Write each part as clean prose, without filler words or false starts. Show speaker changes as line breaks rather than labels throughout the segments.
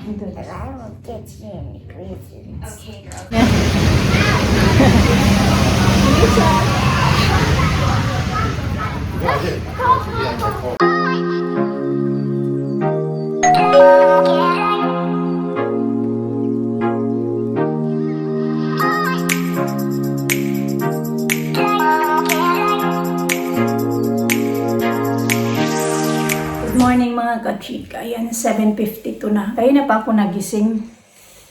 Ito.
But I won't get you any presents.
Okay, girl.
Good morning mga kachika. Ayan, 7:52 na. Kaya na pa ako nagising.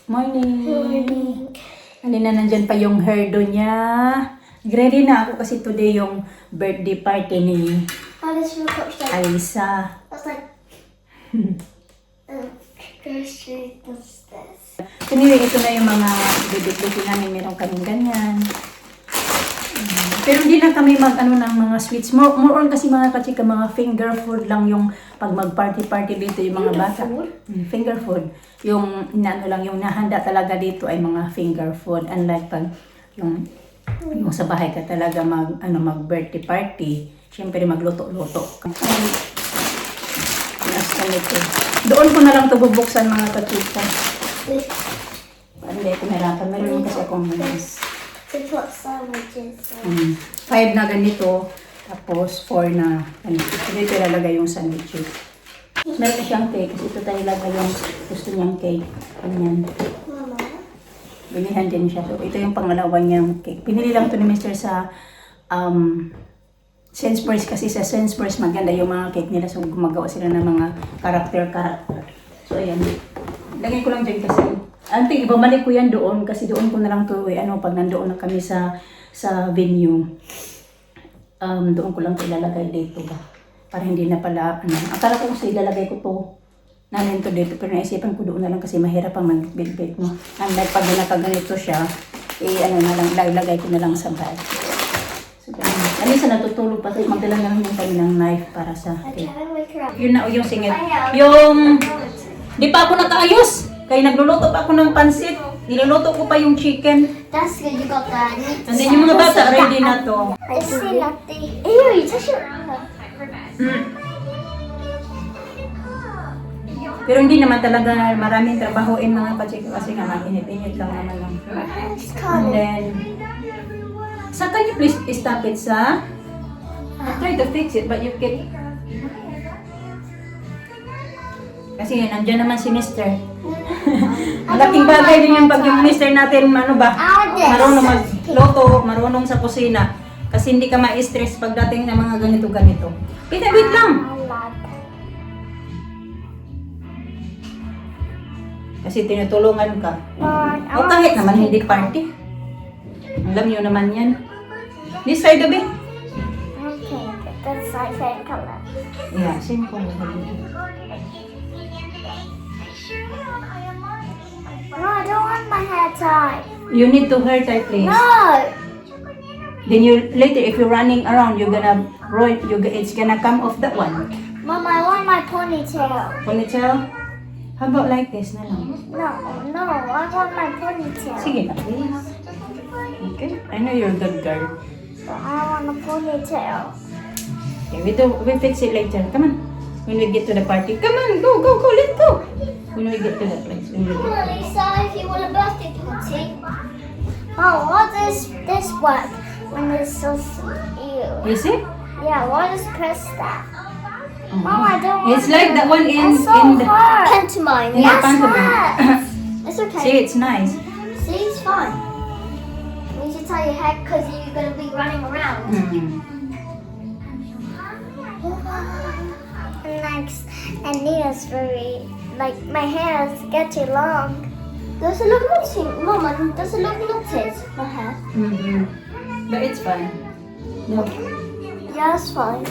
Morning.
Morning.
Halina, nandyan pa yung hairdo niya. Ready na ako kasi today yung birthday party ni
Oh, this real quick stuff.
Aisa.
That's like grocery this.
Anyway, ito na yung mga bibit-bitin namin. Meron kaming ganyan. Pero hindi na kami ng mga sweets. More on kasi mga kachika, mga finger food lang yung pag mag-party-party dito yung mga bata. Finger food. Yung lang, yung nahanda talaga dito ay mga finger food. Unlike pag yung sa bahay ka talaga mag-birthday party, syempre magluto-luto. Doon ko na lang ito bubuksan mga kachika. Hindi ko narapan. Meron kasi akong minis.
To put sandwiches in.
5 na ganito, tapos 4 na ganito. Dito ilalagay yung sandwiches. Meron siyang cake, kasi ito tayo ilagay yung gusto niyang cake. Ganyan.
Mama.
Binihan din siya. So, ito yung pangalawa niyang cake. Pinili lang ito ni Mr. sa Sainsbury's, kasi sa Sainsbury's maganda yung mga cake nila. So, gumagawa sila ng mga character. So, ayan. Lagay ko lang dyan kasi anting ibabalik ko yan doon kasi doon ko na lang to pag nandoon na kami sa venue. Doon ko lang ito ilalagay dito ba. Para hindi na pala akala ko kasi ilalagay ko to namin to dito, pero naisipan ko doon na lang kasi mahirap ang mag-bit-bit mo. Unlike pag nakaganito siya, na lang, ilalagay ko na lang sa bag. So, alisa natutulog pa tayo, magdala na lang yung kami ng knife para sa cake. Yun na yung singit. Yung di pa ako nakaayos. Kaya nagluluto pa ako ng pansit. Niluluto ko pa yung chicken.
That's good. You got that.
And then yung mga bata, ready na to.
I see nothing. Ew, you touch your arm.
Pero hindi naman talaga maraming trabahoin mga kachika kasi nga mag-init-init lang naman lang.
It's
And
cold.
then, can you please stop it sa? I try to fix it but you can. Kasi nandiyan naman si Mr. Malaking bagay din yung pag yung Mr. natin, marunong magluto, marunong sa kusina. Kasi hindi ka ma-stress pagdating ng mga ganito-ganito. Wait lang! Kasi tinutulungan ka. O kahit naman hindi party. Alam niyo naman yan. This side of it?
Okay, that's my favorite color.
Yeah, same color.
No, I don't want my hair tied.
You need to hair tie, please.
No!
Then you later, if you're running around, it's gonna come off that one.
Mom, I want my ponytail.
Ponytail? How about like this na lang?
No, I want my ponytail.
Sige na, please. Okay, I know you're a good girl.
But I want a ponytail.
Okay, we fix it later. Come on. When we get to the party. Come on, go, let's go. When we get to the place.
Lisa, if you want a birthday party. Oh, what does this work when it's so ew?
Is it?
Yeah, why just press that? Mom, I don't want
It's like the one
That's so
in the...
hard. Pantomime.
Yeah,
That's
pantomime.
hard. It's okay.
See, it's nice.
See, it's fine. You should tie your head because you're going to be running around. Next, and Nina's very, my hair is getting long. Does it look knotted? Mama, does it look knotted, my hair?
But it's fine. No.
Yeah, it's fine.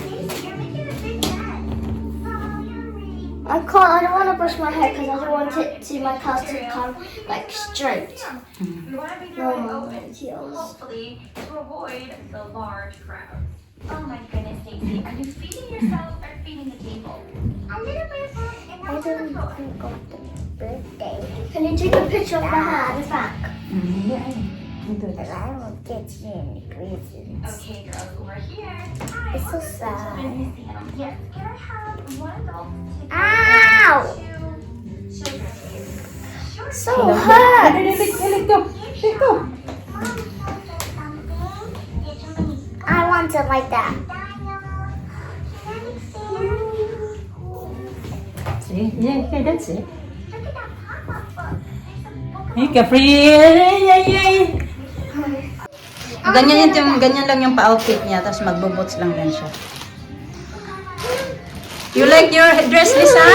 I don't want to brush my hair because I don't want my curls to come straight. Normal heels.
Hopefully, to avoid the large crowds. Oh my goodness, Stacey, are you feeding yourself or feeding the table?
A little bit I don't think of the birthday. Can you take a picture of my hair at the back?
Yeah, ito.
And I won't get you any presents.
Okay, girls, we're here. Hi.
It's so sad.
Yes, can I have one adult?
Ow!
Two children, please?
So hurt.
Let go.
I want it like that.
See? Yeah, okay, that's it. Hey, Capri! Yay! Ganyan lang yung pa-outfit niya, tapos magbo-boots lang yan siya. You like your dress, Lisa?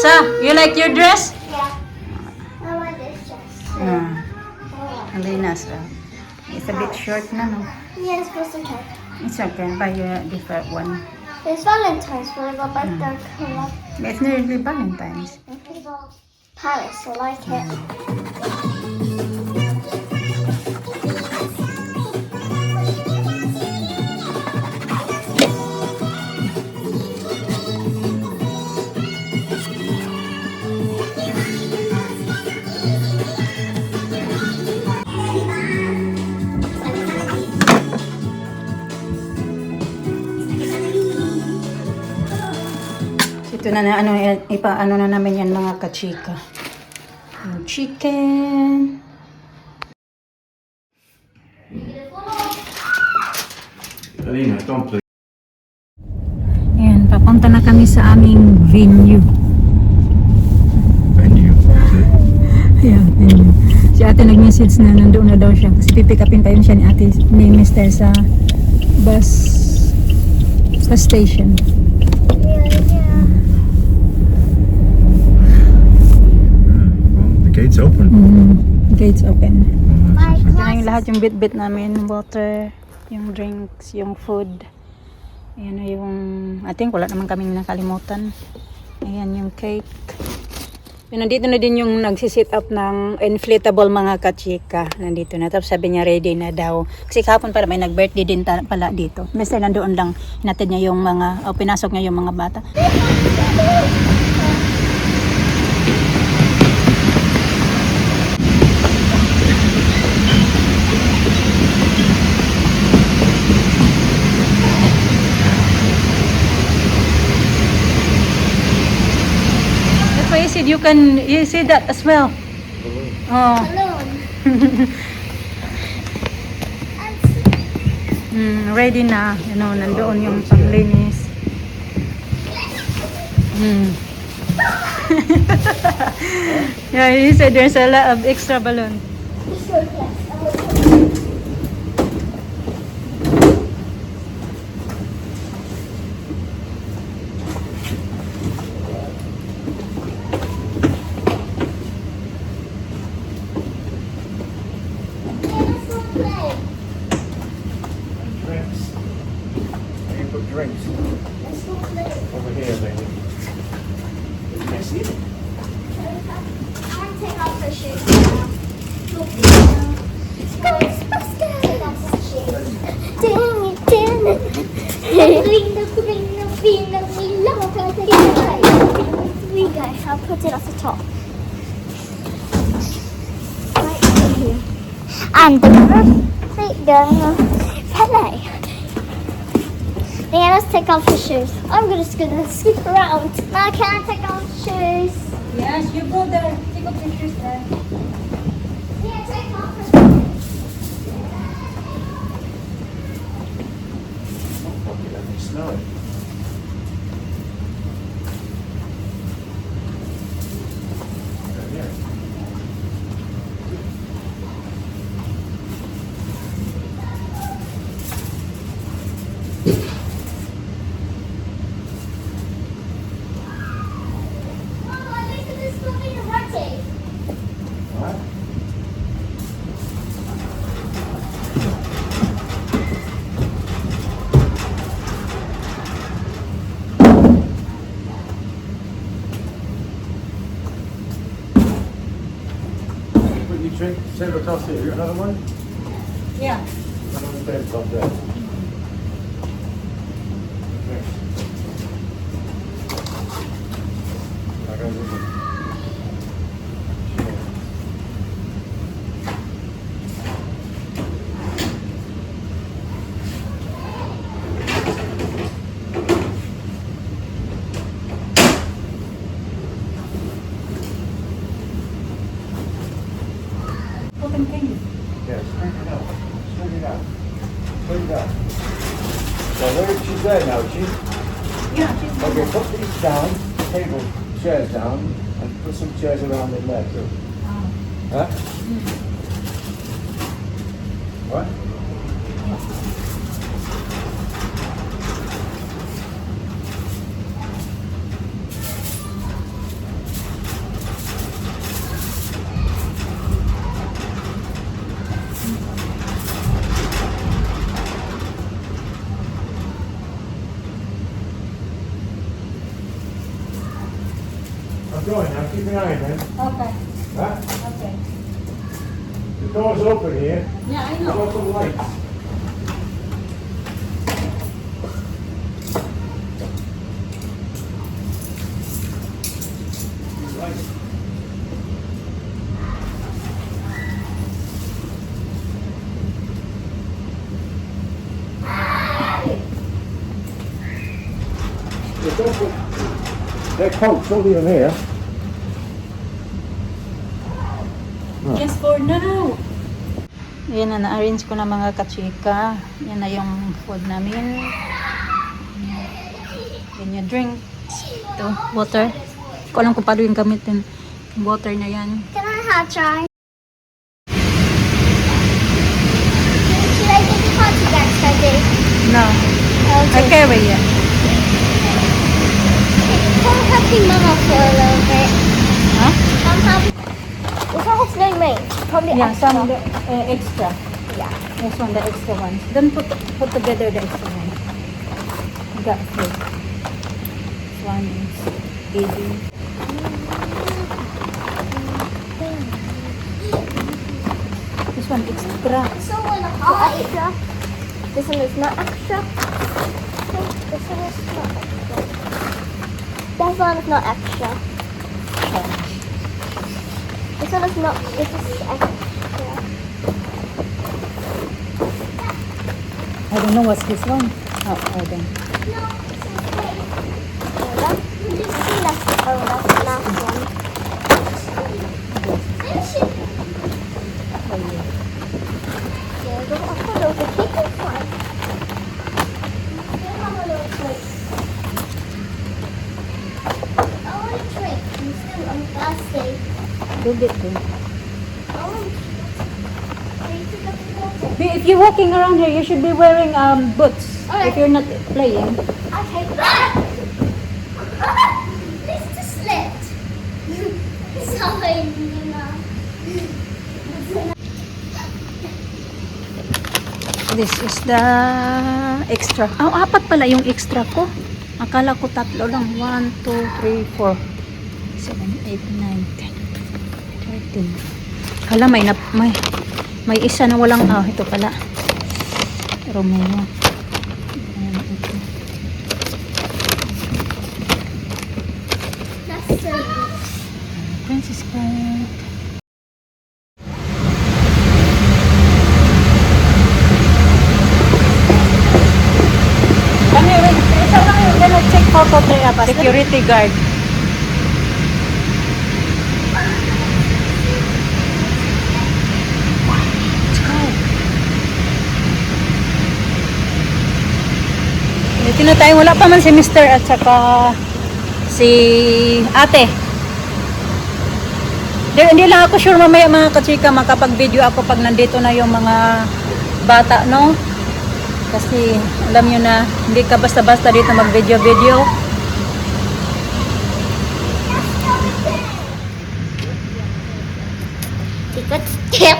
Sa, you like your dress?
Yeah. I want this dress.
Hindi na, so. It's a bit short na, no?
Yeah, it's okay.
It's okay, buy a different one.
It's Valentine's, but I got like the color.
But it's nearly Valentine's.
Paris, I like it.
Ito na ipaano na namin yan mga kachika. Yung chicken.
Alina, don't play.
Ayan, papunta na kami sa aming venue.
Venue.
Ayan, venue. Si ate nag-message na nandoon na daw siya. Kasi pipick upin pa yun siya ni ate, ni Mr. sa bus station.
Well, the gate's open.
Gates open.
My
Ito na
class.
yung lahat yung bit-bit namin. Water, yung drinks, yung food. Ayan na yung, I think wala naman kaming nakalimutan. Ayan yung cake. Yun, nandito na din yung nagsisit up ng inflatable mga kachika. Nandito na. Tapos sabi niya ready na daw. Kasi kahapon pala may nag-birthday din pala dito. Basta nandoon lang. Hinatid niya yung mga, o pinasok niya yung mga bata. That's why I said you say that as well. Oh. Ready na. Nandoon yung panglinis. Yeah, he said there's a lot of extra balloon.
Drinks. Where you put drinks? Over here, lady. You can't see it.
I want to take off her shoes now. Ghostbusters! Take off her shoes. Ding it, ding it. We go. I'll put it at the top. Right here. And the perfect girl. Pele. Yeah, let's take off the shoes. I'm just gonna skip around. Now can I take off the shoes?
Yes, you go there. Take off your shoes there.
Yeah, take off the shoes.
Fuck it, let me smell it. Right here.
Mama, look at this movie already.
What? What you drink? Save toss here. You got another one?
Yeah.
Another tabletop there. Thanks. I got this one.
cotton candy.
Yeah, straighten it out. Straighten it out. Straighten it out. So she's there now, is she?
Yeah, she's
Okay, put these down, table, chairs down, and put some chairs around in there too. Huh? What? I'm going now, keep an eye on them.
Okay,
Huh?
okay.
The door's open here.
Yeah, I
There's
know.
lots of lights. Lights. Yeah, don't put their coats, don't leave them here.
Yes, for now. Ayan na, na-arrange ko na mga kachika. Yan na yung food namin. Yan yung drink. Ito, water. Ko alam kung paano yung gamitin. Water na yan.
Can I have try? Should I give you party bags, Daddy?
No. I carry it.
Can I have the mama for a little bit?
Huh?
It's not no mate. Probably
Yeah,
extra.
some extra.
Yeah.
This one, the extra one. Then put together the extra one. You got three. This one is easy. This one extra.
So one extra. This one is not extra. This one is not extra. That one is not extra. This one is not. This is extra.
I don't know what's this one. Oh, I don't.
No, this is okay. You just see that's that's the last one.
Oh, yeah.
Yeah, go up a little bit. Keep it fine. Have a little drink. I want a drink. I'm still on thirsty.
Go get them.
I want. Are you pick up the water?
If you're walking around here, you should be wearing boots.
Alright.
If you're not playing.
Okay. This just slipped. Sorry, Nina.
This is the extra. Oh, apat pala yung extra ko. Akala ko tatlo lang. 1, 2, 3, 4, 7, 8, 9, 10, 13. Kala may isa na walang ito pala. Romeo. Ayan, ito.
That's so good.
Princess Cut. Check photo security guard. Let's go. Dito na tayo. Wala pa man si Mr. at saka si ate. Hindi lang ako sure mamaya mga kachika makapag-video ako pag nandito na yung mga bata, no? Kasi alam nyo na hindi ka basta-basta dito mag-video-video.
Take a step.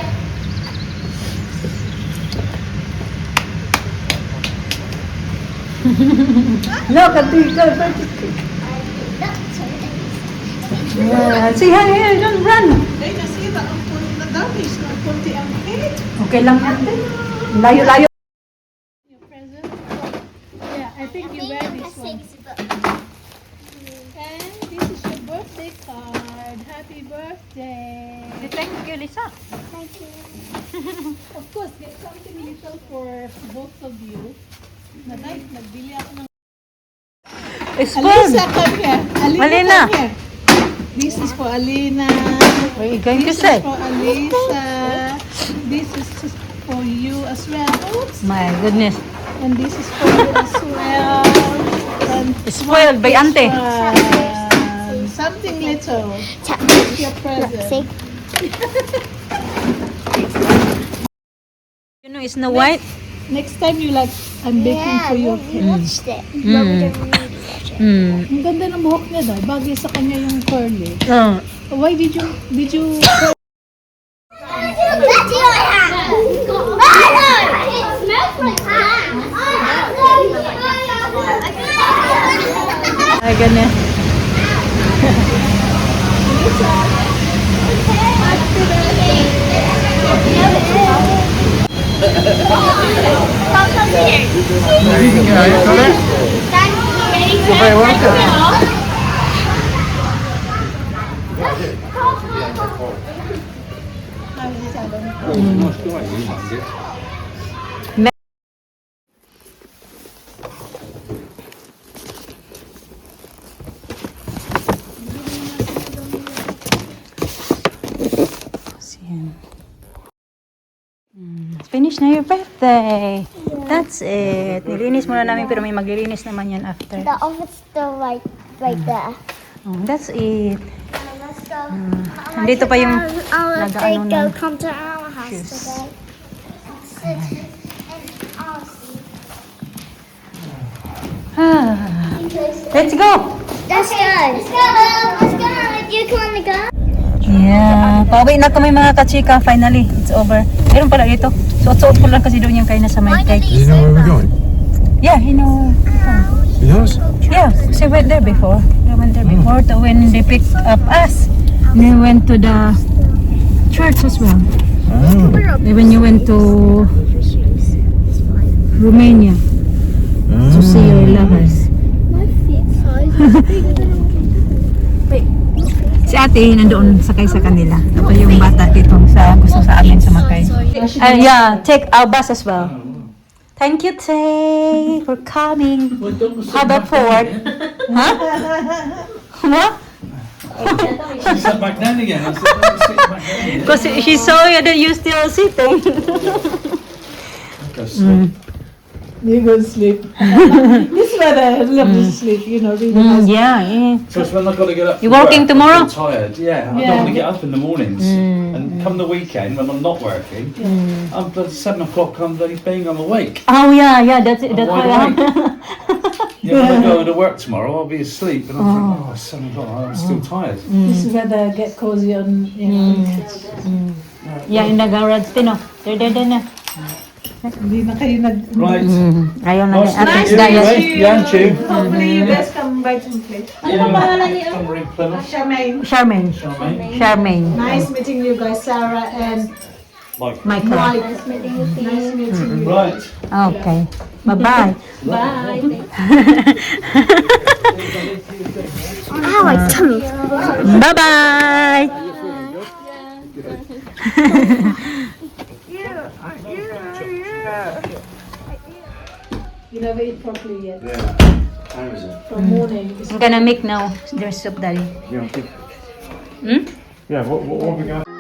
No, kachika. Say hi, here, don't run. Okay lang ate. Layo-layo.
Yeah, I think you wear this one. And this is your birthday card. Happy birthday.
Thank you, Lisa.
Thank you.
Of course, get something little for both of you. Nagbili ako ng...
It's
Alisa, come here. Alina,
Alina.
come here. This is for Alina.
What are you going to
This
say?
is for Alisa. this is just for you as well. Oops.
My goodness.
And this is for you as well. And
Spoiled by auntie.
something little.
Chapstick.
Your present.
See?
You know, it's Snow White.
Next time you like, I'm baking
Yeah,
for your
we
kid.
watched it. But we didn't really watch it.
Ang ganda ng buhok niya daw. Bagay sa kanya yung curly. Why did you
That's your hat! It smells like hat!
My goodness.
You're very welcome.
Finish na your birthday. That's it. Nilinis muna namin pero may maglilinis naman yan after.
The oven's still right there.
Oh, that's it.
Let's go.
Nandito pa yung
I'll
nag-ano
go
na.
come to our house
Shoes.
today. Sit in our seat.
Let's go!
Let's go. Let's go. Let's go. You want to go?
Yeah. Pauwi na kami mga kachika. Finally, it's over. Meron pala dito. Suot-suot ko lang kasi doon yung kain na sa may cake.
Do you know where we're going?
Yeah, you know.
He knows?
Yeah, she went there before. We went there before to when they picked up us. And we went to the church as well.
Oh.
When you went to Romania to see your lovers.
My feet size is bigger than
Si ate, nandoon sakay sa kanila. Tapos yung bata dito sa gusto sa amin sumakay. Yeah, take our bus as well. Thank you, Tay, for coming. How about forward? Huh? What?
She sat back down again. I said, "Don't sit back down."
Because she saw you that you still sitting.
Go sleep.
You go sleep. This weather, I love to sleep, you know, really nice.
Yeah, yeah.
So it's when I've got to get up.
You
for
working
work,
tomorrow?
I feel tired. Yeah, I
Yeah.
don't want to get up in the mornings. And come the weekend when I'm not working, I'm at 7 o'clock. I'm bloody bang, I'm awake.
Oh yeah, yeah. That's it. That's
wide
why.
Yeah, when I go to work tomorrow, I'll be asleep, and I'm thinking, oh, it's 7 o'clock. I'm still tired.
This weather, get cozy on, you know.
Yeah, in the garage, Tino. There na.
Hindi na kayo nag...
Right.
Ayaw na
Nice to
ate
meet you.
diet.
Anyway. Yeah, and you.
Hopefully you guys come by some place. Ano ba pangalan niyo?
Somewhere in Plymouth.
Charmaine.
Charmaine.
Charmaine.
Charmaine.
Nice meeting you guys, Sarah and
Mike.
Michael.
Mike.
Nice meeting you.
Nice meeting you.
Right.
Okay. Bye-bye.
Ow, my tummy.
Bye-bye.
You never eat properly yet.
Yeah. How is it?
From morning.
I'm gonna make now. There's soup, Daddy.
Yeah, okay.
Hmm?
Yeah, what are we going to